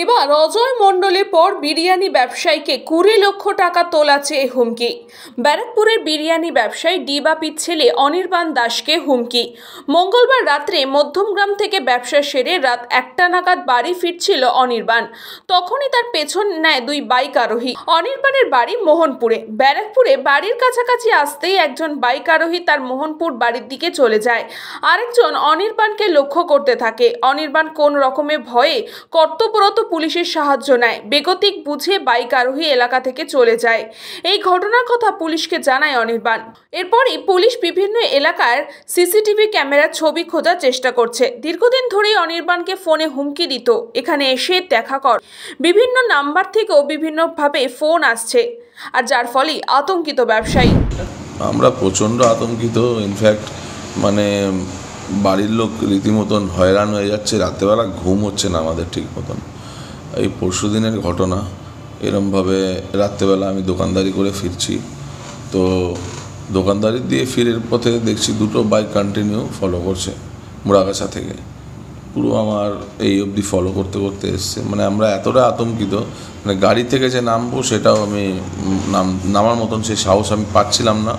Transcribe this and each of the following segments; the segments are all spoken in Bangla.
এবার অজয় মণ্ডলের পর বিরিয়ানি ব্যবসায়ীকে 20 লক্ষ টাকা তোলা চেয়ে হুমকি। ব্যারাকপুরের বিরিয়ানি ব্যবসায়ী ডিবাপির ছেলে অনির্বাণ দাসকে হুমকি। মঙ্গলবার রাত্রে মধ্যমগ্রাম থেকে ব্যবসা সেরে রাত 1টা নাগাদ বাড়ি ফিরছিল অনির্বাণ। তখনই তার পেছন নেয় দুই বাইক আরোহী। অনির্বাণের বাড়ি মোহনপুরে। ব্যারাকপুরে বাড়ির কাছাকাছি আসতেই একজন বাইক আরোহী তার মোহনপুর বাড়ির দিকে চলে যায়। আরেকজন অনির্বাণকে লক্ষ্য করতে থাকে। অনির্বাণ কোন রকমে ভয়ে কর্তব্যরত পুলিশের সাহায্য নেয়। বেগতিক বুঝে বাইক আরোহী এলাকা থেকে চলে যায়। এই ঘটনার কথা পুলিশকে জানায় অনির্বাণ। এরপরই পুলিশ বিভিন্ন এলাকার সিসিটিভি ক্যামেরার ছবি খোঁজার চেষ্টা করছে। দীর্ঘদিন ধরেই অনির্বাণকে ফোনে হুমকি দিত, এখানে এসে দেখা কর। বিভিন্ন নাম্বার থেকেও বিভিন্নভাবে ফোন আসছে, আর যার ফলে আতঙ্কিত ব্যবসায়ী। আমরা প্রচণ্ড আতঙ্কিত। ইনফ্যাক্ট বাড়ির লোক রীতিমতন হয়রান হয়ে যাচ্ছে। রাত্রেবেলা ঘুম হচ্ছে না আমাদের ঠিক মতন। এই পরশু দিনের ঘটনা, এরমভাবে রাত্রেবেলা আমি দোকানদারি করে ফিরছি, তো দোকানদারি দিয়ে ফিরের পথে দেখছি দুটো বাইক কন্টিনিউ ফলো করছে মুড়াগাছা থেকে। পুরো আমার এই অবধি ফলো করতে করতে এসছে। আমরা এতটা আতঙ্কিত, গাড়ি থেকে যে নামবো সেটাও আমি নামার মতন সেই সাহস আমি পাচ্ছিলাম না।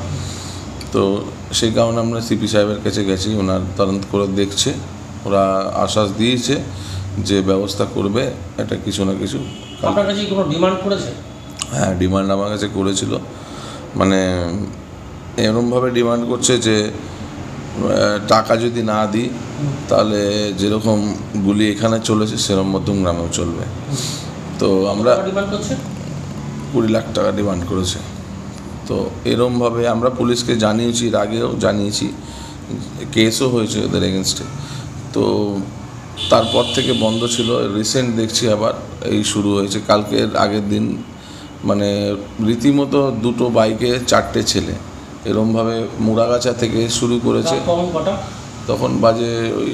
তো সেই কারণে আমরা সিপি সাহেবের কাছে গেছি, ওনার তদন্ত করে দেখছে। ওরা আশ্বাস দিয়েছে যে ব্যবস্থা করবে একটা কিছু না কিছু। আপনার কাছে কোনো ডিমান্ড করেছে? হ্যাঁ, ডিমান্ড আমার কাছে করেছিল। এরকমভাবে ডিমান্ড করছে যে টাকা যদি না দিই তাহলে যেরকম গুলি এখানে চলেছে সেরকম মধ্যমগ্রামেও চলবে। তো আমরা 20 লাখ টাকা ডিমান্ড করেছে। তো এরমভাবে আমরা পুলিশকে জানিয়েছি, এর আগেও জানিয়েছি, কেসও হয়েছে ওদের এগেনস্টে। তো তারপর থেকে বন্ধ ছিল। রিসেন্ট দেখছি আবার এই শুরু হয়েছে। কালকের আগের দিন রীতিমতো দুটো বাইকে 4টে ছেলে এরমভাবে মুড়াগাছা থেকে শুরু করেছে। তখন বাজে ওই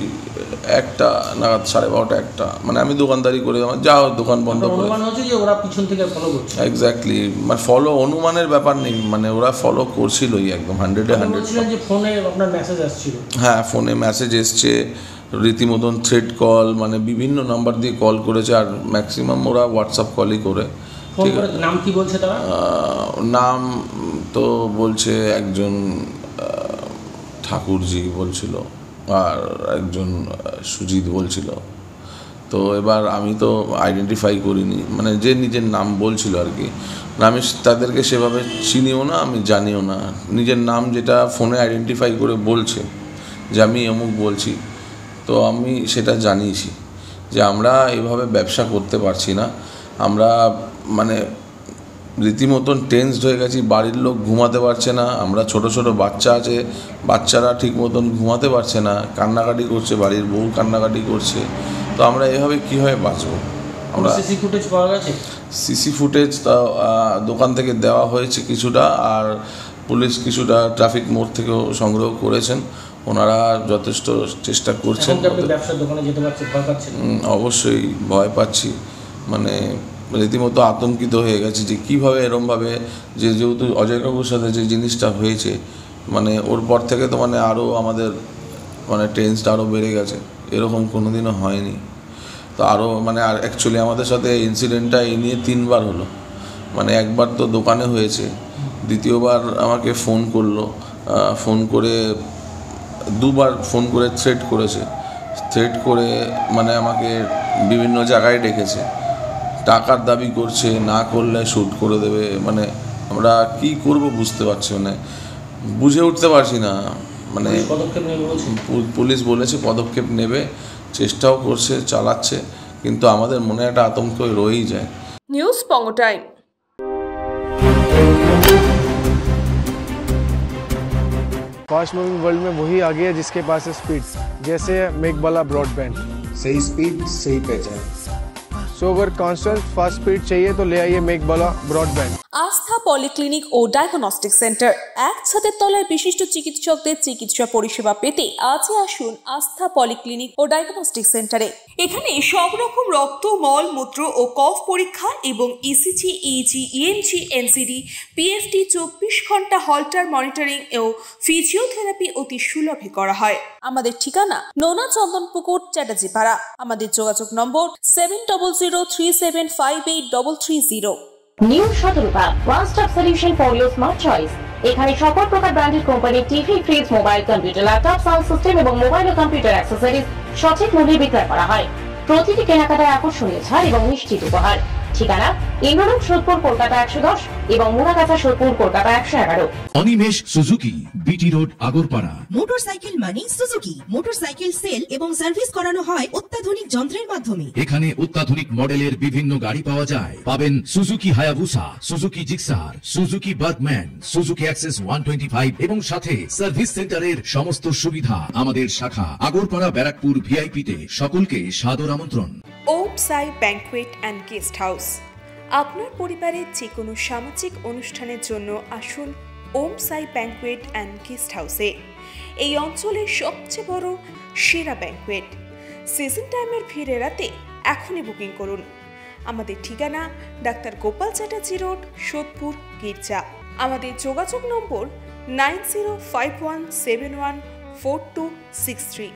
1টা নাগাদ, 12:30 1টা। আমি দোকানদারি করে আমার যা দোকান বন্ধ করে। এক্স্যাক্টলি, ফলো অনুমানের ব্যাপার নেই, ওরা ফলো করছিলই একদম 100-এ 100। হ্যাঁ, ফোনে মেসেজ এসছে, রীতিমতন থ্রেড কল, বিভিন্ন নাম্বার দিয়ে কল করেছে। আর ম্যাক্সিমাম ওরা হোয়াটসঅ্যাপ কলই করে। ঠিক আছে, নাম কি বলছে তারা? নাম তো বলছে একজন ঠাকুরজি বলছিল, আর একজন সুজিত বলছিল। তো এবার আমি তো আইডেন্টিফাই করিনি, যে নিজের নাম বলছিল আর কি। আমি তাদেরকে সেভাবে চিনিও না, আমি জানিও না। নিজের নাম যেটা ফোনে আইডেন্টিফাই করে বলছে যে আমি অমুক বলছি, তো আমি সেটা জানিয়েছি যে আমরা এভাবে ব্যবসা করতে পারছি না। আমরা রীতিমতন টেন্সড হয়ে গেছি। বাড়ির লোক ঘুমাতে পারছে না। আমরা ছোট ছোট বাচ্চা আছে, বাচ্চারা ঠিক মতন ঘুমাতে পারছে না, কান্নাকাটি করছে, বাড়ির বউ কান্নাকাটি করছে। তো আমরা এভাবে কীভাবে বাঁচবো? আমরা সিসি ফুটেজ পাওয়া গেছে? সিসি ফুটেজ দোকান থেকে দেওয়া হয়েছে কিছুটা, আর পুলিশ কিছুটা ট্রাফিক মোড় থেকেও সংগ্রহ করেছেন। ওনারা যথেষ্ট চেষ্টা করছেন। অবশ্যই ভয় পাচ্ছি, রীতিমতো আতঙ্কিত হয়ে গেছি যে কীভাবে এরমভাবে, যেহেতু অজয় কাকুর সাথে যে জিনিসটা হয়েছে, ওর পর থেকে তো আরও আমাদের টেন্সটা আরও বেড়ে গেছে। এরকম কোনো দিনও হয়নি। তো আরও আর অ্যাকচুয়ালি আমাদের সাথে ইনসিডেন্টটা এই নিয়ে 3বার হলো। একবার তো দোকানে হয়েছে, দ্বিতীয়বার আমাকে ফোন করলো, ফোন করে 2বার ফোন করে থ্রেট করেছে। থ্রেট করে আমাকে বিভিন্ন জায়গায় ডেকেছে, টাকার দাবি করছে, না করলে শ্যুট করে দেবে। আমরা কি করব বুঝতে পারছি, বুঝে উঠতে পারছি না। পুলিশ বলেছে পদক্ষেপ নেবে, চেষ্টাও করছে, চালাচ্ছে, কিন্তু আমাদের মনে একটা আতঙ্ক রয়েই যায়। নিউজ পঙ্গ টাইম। फास्ट मूविंग वर्ल्ड में वही आगे है जिसके पास है स्पीड, जैसे मेघबाला ब्रॉडबैंड। सही स्पीड, सही पहचान। सो अगर कांस्टेंट फास्ट स्पीड चाहिए तो ले आइए मेघबाला ब्रॉडबैंड। আস্থা পলিক্লিনিক ও ডায়াগনস্টিক সেন্টার, এক ছাদের তলায় বিশিষ্ট চিকিৎসকদের চিকিৎসা পরিষেবা পেতে আজই আসুন আস্থা পলিক্লিনিক ও ডায়াগনস্টিক সেন্টারে। এখানে সব রকম রক্ত, মল, মূত্র ও কফ পরীক্ষা এবং ECG, easy, EMG, NCD, PFT 24 ঘন্টা হল্টার মনিটরিং ও ফিজিওথেরাপি অতি সুলভে করা হয়। আমাদের ঠিকানা নোনা চন্দনপুকুর, চ্যাটার্জিপাড়া। আমাদের যোগাযোগ নম্বর 7003758330। New Shatarupa, one stop solution for your smart choice. এখানে সকল প্রকার ব্র্যান্ডেড কোম্পানির TV, fridge, mobile, computer, laptop, sound system এবং মোবাইল ও কম্পিউটার অ্যাক্সেসরিজ সঠিক মূল্যে বিক্রয় করা হয়। প্রতিটি কেনাকাটায় আকর্ষণীয় ছাড় এবং নিশ্চিত উপহার। ঠিকানা ইন্দ্রলোক, সোদপুর, কলকাতা 110 এবং Muragachha, Sodepur, Kolkata 111। Animesh Suzuki, BT road, Agarpara. Motorcycle মানে সুজুকি। মোটরসাইকেল সেল এবং সার্ভিস করানো হয় অত্যাধুনিক যন্ত্রের মাধ্যমে। এখানে অত্যাধুনিক মডেলের বিভিন্ন গাড়ি পাওয়া যায়। পাবেন Suzuki Hayabusa, Suzuki Gixxer, Suzuki Bergman, Suzuki access 125 এবং সাথে সার্ভিস সেন্টারের সমস্ত সুবিধা। আমাদের শাখা আগরপাড়া, ব্যারাকপুর ভিআইপি তে। সকলকে সাদর আমন্ত্রণ। ওম সাই ব্যাংকুয়েট অ্যান্ড গেস্ট হাউস। আপনার পরিবারের যে কোনো সামাজিক অনুষ্ঠানের জন্য আসুন ওম সাই ব্যাংকুয়েট অ্যান্ড গেস্ট হাউসে। এই অঞ্চলের সবচেয়ে বড় সেরা ব্যাংকুয়েট। সিজন টাইমের ভিড় এড়াতে এখনই বুকিং করুন। আমাদের ঠিকানা ডাক্তার গোপাল চ্যাটার্জি রোড, সোদপুর, গির্জা। আমাদের যোগাযোগ নম্বর 9051714263।